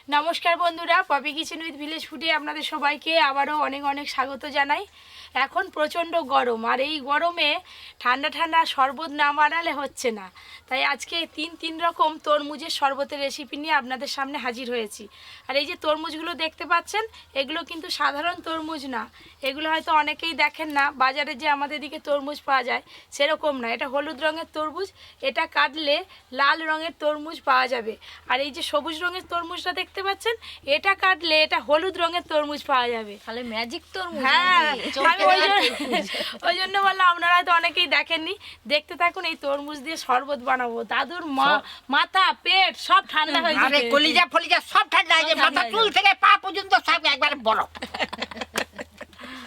নমস্কার বন্ধুরা, poppy kitchen with village ফুডে আপনাদের সবাইকে আবারও অনেক অনেক স্বাগত জানাই। এখন প্রচণ্ড গরম, আর এই গরমে ঠান্ডা ঠান্ডা শরবত না বানালে হচ্ছে না। তাই আজকে তিন রকম তরমুজের শরবতের রেসিপি নিয়ে আপনাদের সামনে হাজির হয়েছি। আর এই যে তরমুজগুলো দেখতে পাচ্ছেন, এগুলো কিন্তু সাধারণ তরমুজ না। এগুলো হয়তো অনেকেই দেখেন না, বাজারে যে আমাদের দিকে তরমুজ পাওয়া যায় সেরকম না। এটা হলুদ রঙের তরমুজ, এটা কাটলে লাল রঙের তরমুজ পাওয়া যাবে। আর এই যে সবুজ রঙের তরমুজটা দেখতে পাচ্ছেন, এটা কাটলে এটা হলুদ রঙের তরমুজ পাওয়া যাবে। তাহলে ম্যাজিক তরমুজ। হ্যাঁ, আমি ওই জন্য বললাম, আপনারা হয়তো অনেকেই দেখেননি। দেখতে থাকুন, এই তরমুজ দিয়ে শরবত বানাবো। দাদুর মাথা পেট সব ঠান্ডা হয়ে যাবে, কলিজা ফলিজা সব ঠান্ডা হয়ে যাবে, মাথা চুল থেকে পা পর্যন্ত সব একবারে বরফ।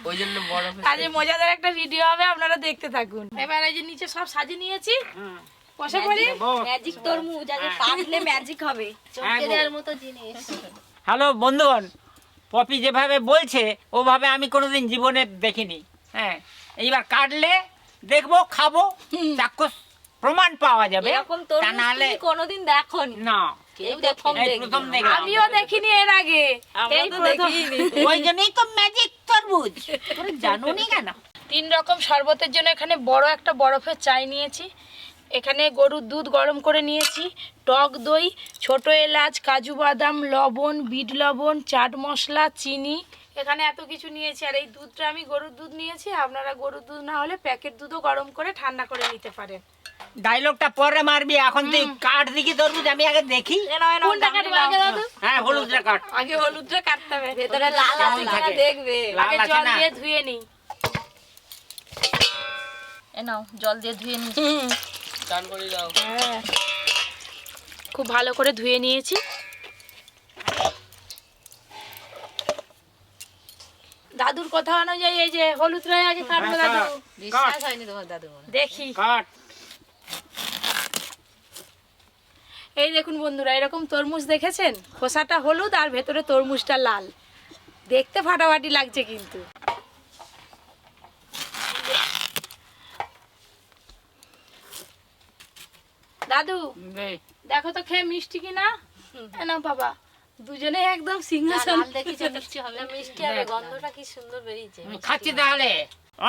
ওই জন্য বরফ। আজ মজাদার একটা ভিডিও হবে, আপনারা দেখতে থাকুন। এবার এই যে নিচে সব সাজিয়ে নিয়েছি, বসে পড়ি। ম্যাজিক তরমুজ আগে কাটলে ম্যাজিক হবে, চমকে দেওয়ার মতো জিনিস। হ্যালো বন্ধুগণ, পপি যেভাবে বলছে ওভাবে আমি কোনোদিন জীবনে দেখিনি। হ্যাঁ, এইবার কাটলে দেখবো, খাবো, চাক্ষুষ প্রমাণ পাওয়া যাবে। এরকম তা তরমুজ নাহলে তুমি কোনোদিন দেখোনি? না, কেউ প্রথম এই দেখবে। প্রথম দেখলাম। আমিও দেখিনি এর আগে, এই প্রথম। ওই জন্যই তো ম্যাজিক তরমুজ। তোরা জানোনি কেন? 3 রকম শরবতের জন্য এখানে বড় একটা বরফের চাই নিয়েছি। এখানে গরুর দুধ গরম করে নিয়েছি, টক দই, ছোট এলাচ, কাজু বাদাম, লবণ, বিট লবণ, চাট মশলা, চিনি, এখানে এত কিছু নিয়েছি। আর এই দুধটা আমি গরুর দুধ নিয়েছি, আপনারা গরুর দুধ না হলে প্যাকেট দুধও গরম করে ঠান্ডা করে নিতে পারেন। ডায়লগটা পরে মারবি, এখন তুই কাট দিকে তরমুজ, আমি আগে দেখি। কোনটা কাটবো আগে দাদু? হ্যাঁ, হলুদটা কাট। আগে হলুদটা কাটতে হবে, ভেতরে লাল আছে কেমন কিনা থাকে? দেখবে। লাল আগে আছে জল না? দিয়ে ধুয়ে নিই। এ নাও, জল দিয়ে ধুয়ে নিই। চান করে দাও। হ্যাঁ, খুব ভালো করে ধুয়ে নিয়েছি। দাদুর কথা অনুযায়ী এই যে হলুদটা আগে কাটবো দাদু। বিশ্বাস হয়নি তোমার দাদু মনে। দেখি, কাট। এই দেখুন বন্ধুরা, এরকম তরমুজ দেখেছেন? খোসাটা হলুদ আর ভেতরে তরমুজটা লাল, দেখতে ফাটাফাটি লাগছে কিন্তু। দাদু দেখো তো খেয়ে মিষ্টি কিনা। না বাবা, দুজনে একদম সিংহাসন। লাল দেখিছো মিষ্টি হবে? মিষ্টি হবে, গন্ধটা কি সুন্দর বেরিয়েছে। খাচ্ছি তাহলে।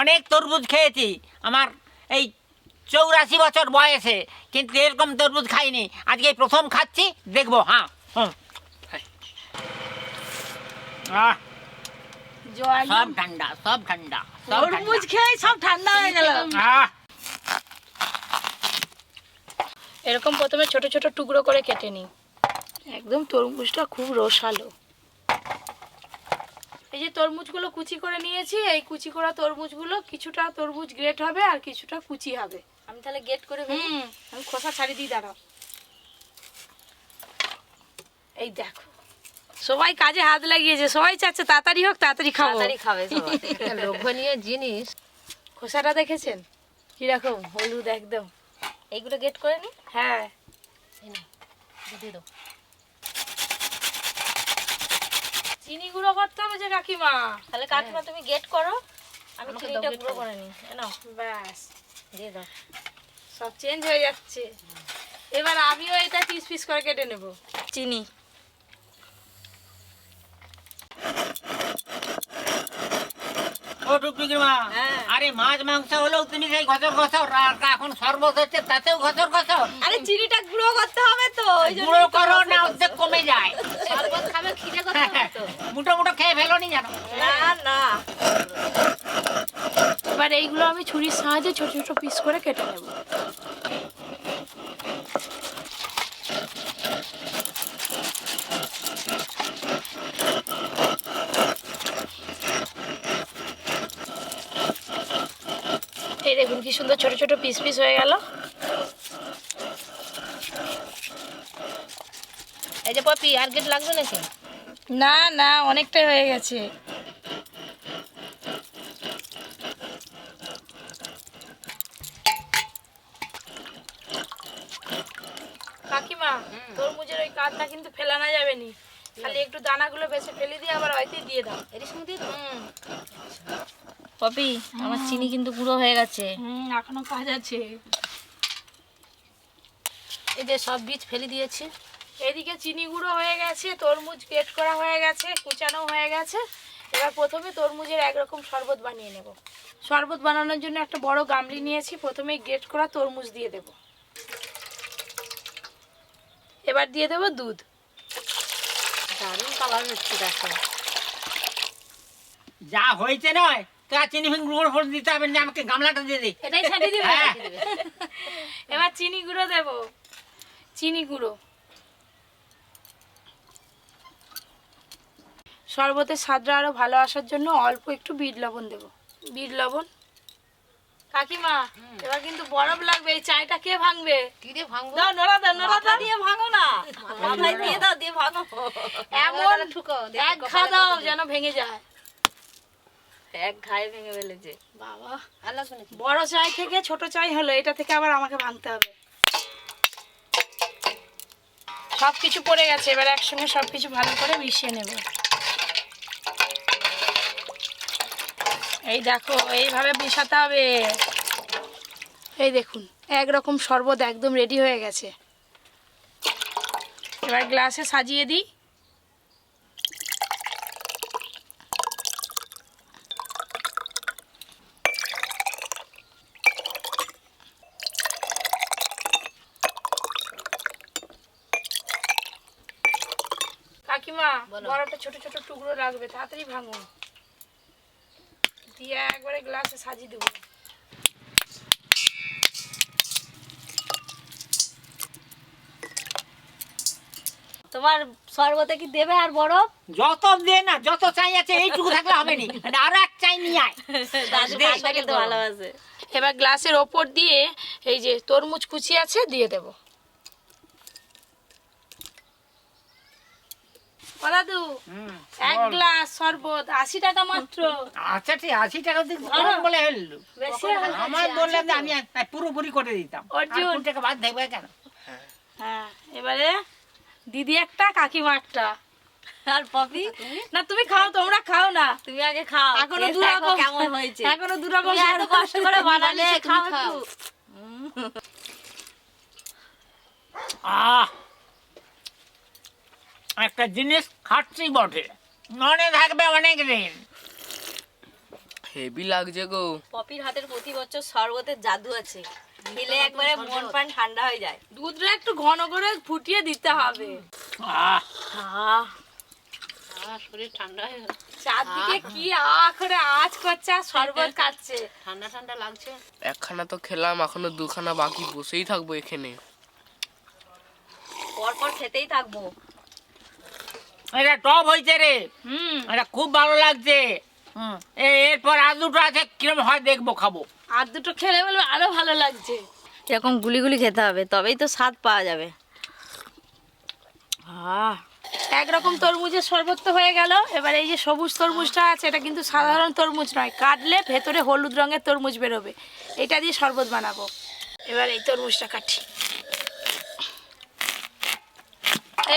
অনেক তরমুজ খেয়েছি আমার এই 84 বছর বয়সে, কিন্তু এরকম তরমুজ খাইনি। আজকে প্রথম খাচ্ছি, দেখবো। হ্যাঁ, আহ, জল সব ঠান্ডা, সব ঠান্ডা, সব তরমুজ খেয়ে সব ঠান্ডা হয়ে গেল। আহ, এরকম প্রথমে ছোট ছোট টুকরো করে কেটে নিই। একদম তরমুজটা খুব রসালো। এই যে তরমুজগুলো কুচি করে নিয়েছি, এই কুচি করা তরমুজগুলো কিছুটা তরমুজ গ্রেট হবে আর কিছুটা কুচি হবে। আমি তাহলে গেট করে ফেলি। আমি খোসা ছাড়িয়ে দিই, দাঁড়াও। এই দেখো, সবাই কাজে হাত লাগিয়েছে, সবাই চাচ্ছে তাড়াতাড়ি হোক, তাড়াতাড়ি খাবো। তাড়াতাড়ি খাবে সবাই। একটা লোভনীয় জিনিস। খোসাটা দেখেছেন কিরকম হলুদ একদম। এইগুলো গেট করে নি। হ্যাঁ, এই নাও, দিয়ে দাও। চিনি গুঁড়ো করতে হবে যে কাকিমা। তাহলে কাকিমা তুমি গেট করো, আমি চিনিটা গুঁড়ো করে নিই। এ নাও, ব্যাস, দিয়ে দাও। সব চেঞ্জ হয়ে যাচ্ছে। এবার আমিও এটা পিস পিস করে কেটে নেব। চিনি। ও টুকটুকির মা, হ্যাঁ। আরে মাছ মাংস হলেও তুমি সেই ঘসর ঘসর, আর এখন শরবত হচ্ছে তাতেও ঘসর ঘসর। আরে চিনিটা গুঁড়ো করতে হবে তো, ওই জন্য গুঁড়ো করো না, অর্ধেক কমে যায়। শরবত খাবে, খিদে করতে হবে তো। মুটো মুটো খেয়ে ফেলো নি জানো। না না, এবার এইগুলো আমি ছুরির সাহায্যে ছোট ছোট পিস করে কেটে নেব। এই দেখুন কি সুন্দর ছোট ছোট পিস পিস হয়ে গেল। এই যে পপি, আর গেট লাগবে নাকি? না না, অনেকটাই হয়ে গেছে। কাকিমা, তরমুজের ওই কাঠটা কিন্তু ফেলানো যাবে না, খালি একটু দানাগুলো বেছে ফেলে দিয়ে আবার হয়তো দিয়ে দাও। এর সঙ্গে দিয়ে দাও। পপি, আমার চিনি কিন্তু গুঁড়ো হয়ে গেছে। এখনো কাজ আছে। এই যে সব বীজ ফেলে দিয়েছি। এদিকে চিনি গুঁড়ো হয়ে গেছে, তরমুজ গ্রেট করা হয়ে গেছে, কুচানো হয়ে গেছে। এবার প্রথমে তরমুজের একরকম শরবত বানিয়ে নেব। শরবত বানানোর জন্য একটা বড় গামলি নিয়েছি, প্রথমে গ্রেট করা তরমুজ দিয়ে দেব। এবার দিয়ে দেব দুধ। দারুণ কালার হচ্ছে দেখো। যা হয়েছে নয় তা চিনি ফিনি গুঁড়ো ফোড় দিতে হবে না, আমাকে গামলাটা দিয়ে দে। এটাই ছাড়িয়ে দিবে। হ্যাঁ। এবার চিনি গুঁড়ো দেব, চিনি গুঁড়ো। শরবতের স্বাদটা আরো ভালো আসার জন্য অল্প একটু বিট লবণ দেব। বিট লবণ। কাকিমা এবার কিন্তু বরফ লাগবে, এই চায়টা কে ভাঙবে? কি দিয়ে ভাঙবো? দাও, নড়া দাও, নড়া মাথা দাও। দিয়ে ভাঙো না, মাথায় দিয়ে দাও, দিয়ে ভাঙো। এমন ঠুকো, এক ঘা দাও যেন ভেঙে যায়। এক ঘায়ে ভেঙে ফেলেছে। বাবা, আর লাগবে নাকি? বড় চাই থেকে ছোট চাই হলো, এটা থেকে আবার আমাকে ভাঙতে হবে। সবকিছু পড়ে গেছে, এবার একসঙ্গে সবকিছু ভালো করে মিশিয়ে নেব। এই দেখো, এইভাবে মেশাতে হবে। এই দেখুন, একরকম শরবত একদম রেডি হয়ে গেছে। এবার গ্লাসে সাজিয়ে দিই। কাকিমা, বড়টা ছোট ছোট টুকরো রাখবে, তাড়াতাড়ি ভাঙুন। দিয়ে একবারে গ্লাসে সাজিয়ে দেবো। তোমার শরবতে কি দেবে আর বরফ? যত দে না, যত চাই আছে এইটুকু থাকলে হবে নি, আরো এক চাই নিয়ে আয়। দাদু দে, ঠান্ডা খেতে ভালোবাসে। এবার গ্লাসের ওপর দিয়ে এই যে তরমুজ কুচি আছে দিয়ে দেব। ও দাদু, হুম, এক বল। গ্লাস শরবত 80 টাকা মাত্র। আচ্ছা ঠিক 80 টাকা দিয়ে কম বলে হলো। বেশি হয়ে গেছে, আমার বললাম যে 80 আমি পুরোপুরি করে দিতাম। অর্জুন। আর 2 টাকা বাদ দেখবে কেন? হ্যাঁ, এবারে দিদি একটা, কাকিমা একটা। আর পপি, না তুমি খাও, তোমরা খাও না। তুমি আগে খাও। এখনো taste দু দেখো রকম কেমন হয়েছে। এখনো দু রকম তুমি এত কষ্ট করে বানালে, খাও একটু। আহ, একটা জিনিস খাচ্ছি বটে, মনে থাকবে অনেক দিন। হেভি লাগছে গো। পপির হাতের প্রতি বছর শরবতের জাদু আছে, খেলে একবারে মন প্রাণ ঠান্ডা হয়ে যায়। দুধটা একটু ঘন করে ফুটিয়ে দিতে হবে। আহ, শরীর ঠান্ডা হয়ে গেল। চারদিকে কি করে আজ করছে আর শরবত খাচ্ছে। ঠান্ডা ঠান্ডা লাগছে। একখানা তো খেলাম, এখনো দুখানা বাকি, বসেই থাকবো এখানে। পরপর খেতেই থাকবো। এটা টপ হয়েছে রে, হুম, এটা খুব ভালো লাগছে। এরপর আর দুটো আছে, কিরম হয় দেখবো, খাবো। আর দুটো খেলে বলবো আরো ভালো লাগছে। এরকম গুলি গুলি খেতে হবে, তবেই তো স্বাদ পাওয়া যাবে। একরকম তরমুজের শরবত তো হয়ে গেল। এবার এই যে সবুজ তরমুজটা আছে, এটা কিন্তু সাধারণ তরমুজ নয়, কাটলে ভেতরে হলুদ রঙের তরমুজ বেরোবে। এটা দিয়ে শরবত বানাবো। এবার এই তরমুজটা কাটি।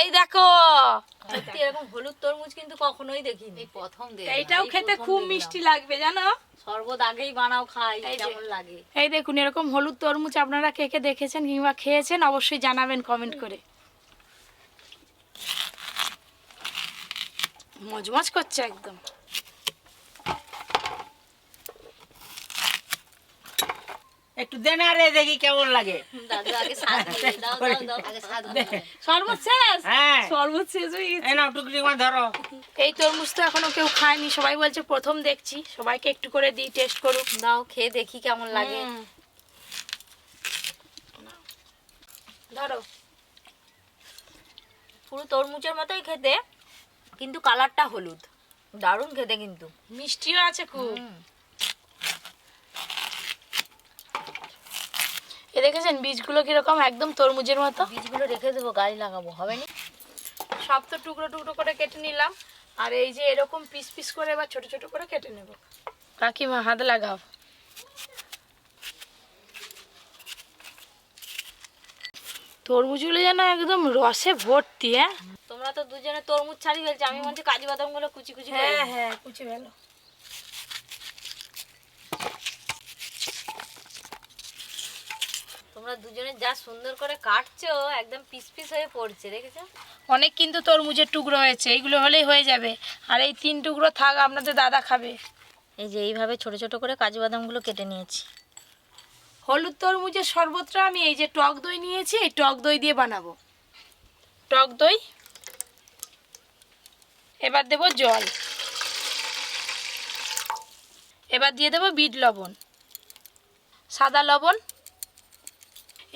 এই দেখো, সত্যি এরকম হলুদ তরমুজ কিন্তু কখনোই দেখিনি, প্রথম এইটাও খেতে খুব মিষ্টি লাগবে জানো। শরবত আগেই বানাও, খাই এই যে। কেমন লাগে। এই দেখুন, এরকম হলুদ তরমুজ আপনারা কে কে দেখেছেন কিংবা খেয়েছেন অবশ্যই জানাবেন কমেন্ট করে। মজমজ করছে একদম। একটু দে না রে, দেখি কেমন লাগে। দাদু আগে স্বাদ নিয়ে দাও, দাও, দাও, আগে স্বাদ নিয়ে। শরবত শেষ। হ্যাঁ, শরবত শেষ হয়ে গেছে। এই নাও টুকরি করে ধরো। এই তরমুজ তো এখনো কেউ খায়নি, সবাই বলছে প্রথম দেখছি, সবাইকে একটু করে দিই, টেস্ট করুক। দাও, খেয়ে দেখি কেমন লাগে। হুম। ধরো। পুরো তরমুজের মতোই খেতে, কিন্তু কালারটা হলুদ। দারুণ খেতে কিন্তু। মিষ্টিও আছে খুব। এ দেখেছেন বীজগুলো কিরকম, একদম তরমুজের মতো। বীজগুলো রেখে দেবো, গাছ লাগাবো, হবে না? সব তো টুকরো টুকরো করে কেটে নিলাম, আর এই যে এরকম পিস পিস করে এবার ছোট ছোট করে কেটে নেব। কাকিমা হাত লাগাও। তরমুজগুলো যেন একদম রসে ভর্তি। হ্যাঁ তোমরা তো দুজনে তরমুজ ছাড়ি ফেলছো, আমি মনে হচ্ছে কাজু বাদাম গুলো কুচি কুচি করে হ্যাঁ দিই। হ্যাঁ, কুচি ভালো। তোমরা দুজনে যা সুন্দর করে কাটছো একদম পিস পিস হয়ে পড়ছে, দেখেছো? অনেক কিন্তু তরমুজের টুকরো হয়েছে, এইগুলো হলেই হয়ে যাবে। আর এই 3 টুকরো থাক, আপনাদের দাদা খাবে। এই যে এইভাবে ছোট ছোট করে কাজু বাদামগুলো কেটে নিয়েছি। হলুদ তরমুজের শরবতটা আমি এই যে টক দই নিয়েছি, এই টক দই দিয়ে বানাবো। টক দই, এবার দেব জল, এবার দিয়ে দেব বিট লবণ, সাদা লবণ।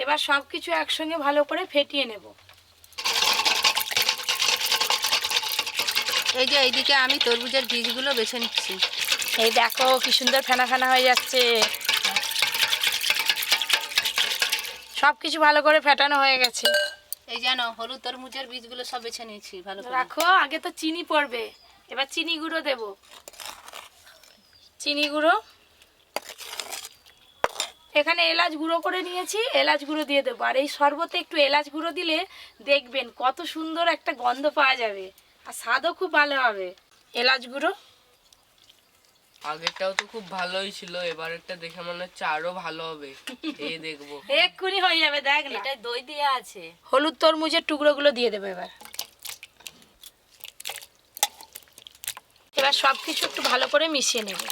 এবার সব কিছু একসঙ্গে ভালো করে ফেটিয়ে নেব। এই যে এইদিকে আমি তরমুজের বীজগুলো বেছে নিচ্ছি। এই দেখো কি সুন্দর ফেনা ফেনা হয়ে যাচ্ছে। সব কিছু ভালো করে ফেটানো হয়ে গেছে। এই জানো হলুদ তরমুজের বীজগুলো সব বেছে নিয়েছি ভালো করে। রাখো, আগে তো চিনি পড়বে, এবার চিনি গুঁড়ো দেব। চিনি গুঁড়ো, এখানে এলাচ গুঁড়ো করে নিয়েছি, এলাচ গুঁড়ো দিয়ে দেবো। আর এই শরবতে একটু এলাচ গুঁড়ো দিলে দেখবেন কত সুন্দর একটা গন্ধ পাওয়া যাবে, আর স্বাদও খুব ভালো হবে। এলাচ গুঁড়ো, আগেরটাও তো খুব ভালোই ছিল, এবারেরটা দেখে মনে হচ্ছে আরো ভালো হবে। এই দেখবো। এক্ষুনি হয়ে যাবে, দেখ না। এটা দই দেওয়া আছে। হলুদ তরমুজের টুকরোগুলো দিয়ে দেবো এবার। এবার সব কিছু একটু ভালো করে মিশিয়ে নেব।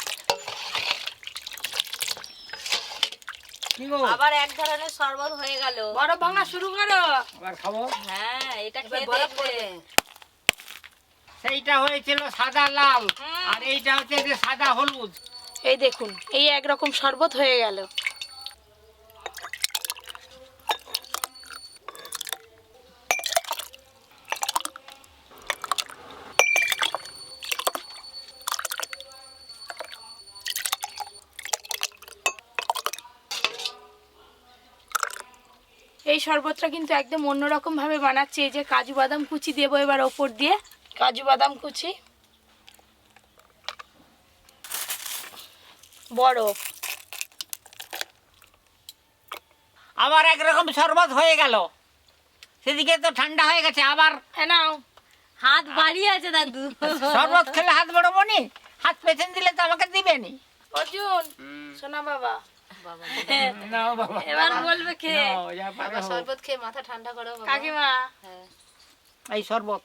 কি গো, আবার এক ধরনের শরবত হয়ে গেল। বরফ ভাঙা শুরু করো। আবার খাবো। হ্যাঁ, এটা খেয়ে বরফ দেখবে। পড়বে। সেইটা হয়েছিল সাদা লাল, আর এইটা হচ্ছে যে সাদা হলুদ। এই দেখুন, এই একরকম শরবত হয়ে গেল। এই শরবতটা কিন্তু একদম অন্যরকম ভাবে বানাচ্ছি। এই যে কাজু বাদাম কুচি দেবো এবার ওপর দিয়ে, কাজু বাদাম কুচি, বরফ। আবার একরকম শরবত হয়ে গেল, সেদিকে তো ঠান্ডা হয়ে গেছে। আবার এ নাও, হাত বাড়িয়ে আছে দাদু। শরবত খেলে হাত বড় নি, হাত পেছন দিলে তো আমাকে দিবেনি। অর্জুন সোনা বাবা, নাও বাবা, এবার বলবে কে? নাও, যা পারো। আমরা শরবত খেয়ে মাথা ঠান্ডা করো বাবা। কাকিমা, হ্যাঁ। এই শরবত,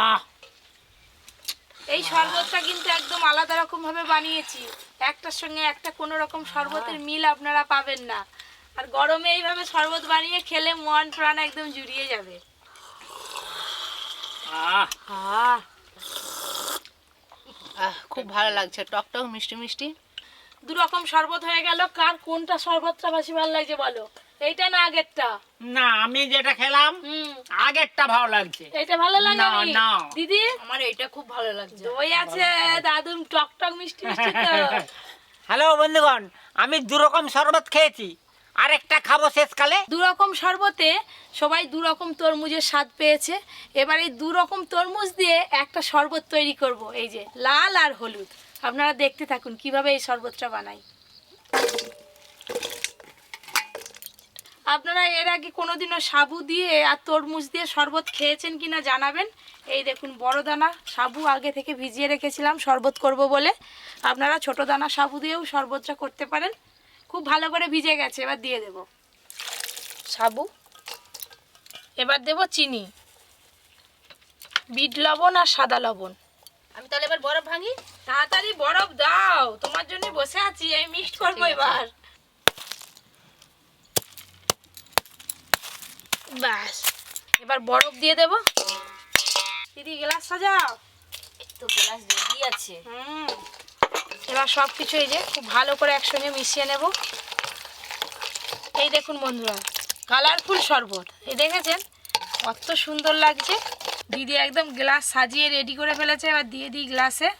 আহ এই শরবতটা কিন্তু একদম আলাদা রকম ভাবে বানিয়েছি। একটার সঙ্গে একটা কোনো রকম শরবতের মিল আপনারা পাবেন না। আর গরমে এইভাবে শরবত বানিয়ে খেলে মন প্রাণ একদম জুড়িয়ে যাবে। আহ খুব ভালো লাগছে, টক টক মিষ্টি মিষ্টি। 2 রকম শরবত হয়ে গেল। কার কোনটা শরবতটা বেশি ভালো লাগছে বলো? এইটা না আগেরটা? না, আমি যেটা খেলাম আগেরটা ভালো লাগছে। এইটা ভালো লাগে না, না। দিদি? আমার এইটা খুব ভালো লাগছে। দই আছে দাদুম, টক টক মিষ্টি মিষ্টি তো। হ্যালো বন্ধুগণ, আমি 2 রকম শরবত খেয়েছি, আরেকটা খাবো শেষকালে। 2 রকম শরবতে সবাই 2 রকম তরমুজের স্বাদ পেয়েছে। এবার এই 2 রকম তরমুজ দিয়ে একটা শরবত তৈরি করব। এই যে লাল আর হলুদ, আপনারা দেখতে থাকুন কিভাবে এই শরবতটা বানাই। আপনারা এর আগে কোনোদিনও সাবু দিয়ে আর তরমুজ দিয়ে শরবত খেয়েছেন কিনা জানাবেন। এই দেখুন বড় দানা সাবু আগে থেকে ভিজিয়ে রেখেছিলাম শরবত করব বলে। আপনারা ছোট দানা সাবু দিয়েও শরবতটা করতে পারেন। খুব ভালো করে ভিজে গেছে, এবার দিয়ে দেব সাবু, এবার দেব চিনি, বিট লবণ আর সাদা লবণ। আমি তাহলে এবার বরফ ভাঙি। তাড়াতাড়ি বরফ দাও, তোমার জন্য বসে আছি, আমি মিক্সড করবো এবার। ব্যাস, এবার বরফ দিয়ে দেব। দিদি গ্লাস সাজাও। তো গ্লাস রেডি আছে। এবার সব কিছু এই যে খুব ভালো করে একসঙ্গে মিশিয়ে নেব। এই দেখুন বন্ধুরা, কালারফুল শরবত, এই দেখেছেন কত সুন্দর লাগছে। দিদি একদম গ্লাস সাজিয়ে রেডি করে ফেলেছে। এবার দিয়ে দিই গ্লাসে।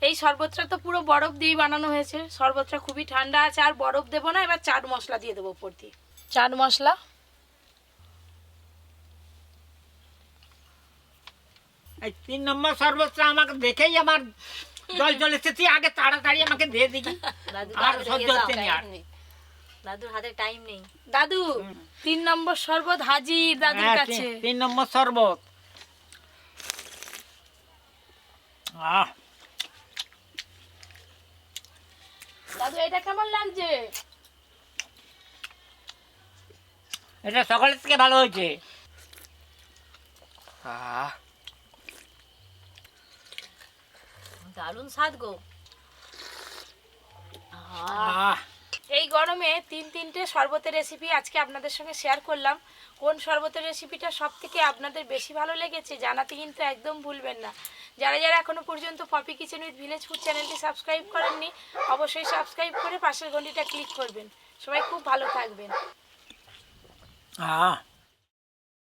এই শরবতটা তো পুরো বরফ দিয়েই বানানো হয়েছে। শরবতটা খুবই ঠান্ডা আছে, আর বরফ দেবো না। এবার চাট মশলা দিয়ে দেবো উপর দিয়ে। চাট মশলা, এই 3 নম্বর শরবতটা আমাকে দেখেই আমার জল চলে এসেছে, আগে তাড়াতাড়ি আমাকে দিয়ে দিবি। দাদুকে আর আগে সহ্য দিয়ে দাও। হচ্ছে না আর। দাদুর হাতে টাইম নেই। দাদু 3 নম্বর শরবত হাজির দাদুর হ্যাঁ, কাছে। 3 নম্বর শরবত। আহ, দাদু এটা কেমন লাগছে? এটা সকালের থেকে ভালো হয়েছে। আহ, দারুণ স্বাদ গো। আহ, এই গরমে 3-3টে শরবতের রেসিপি আজকে আপনাদের সঙ্গে শেয়ার করলাম। কোন শরবতের রেসিপিটা সব থেকে আপনাদের বেশি ভালো লেগেছে জানাতে কিন্তু একদম ভুলবেন না। যারা যারা এখনো পর্যন্ত Poppy kitchen with village food চ্যানেলটি সাবস্ক্রাইব করেননি অবশ্যই সাবস্ক্রাইব করে পাশের ঘন্টিটা ক্লিক করবেন। সবাই খুব ভালো থাকবেন। আহ।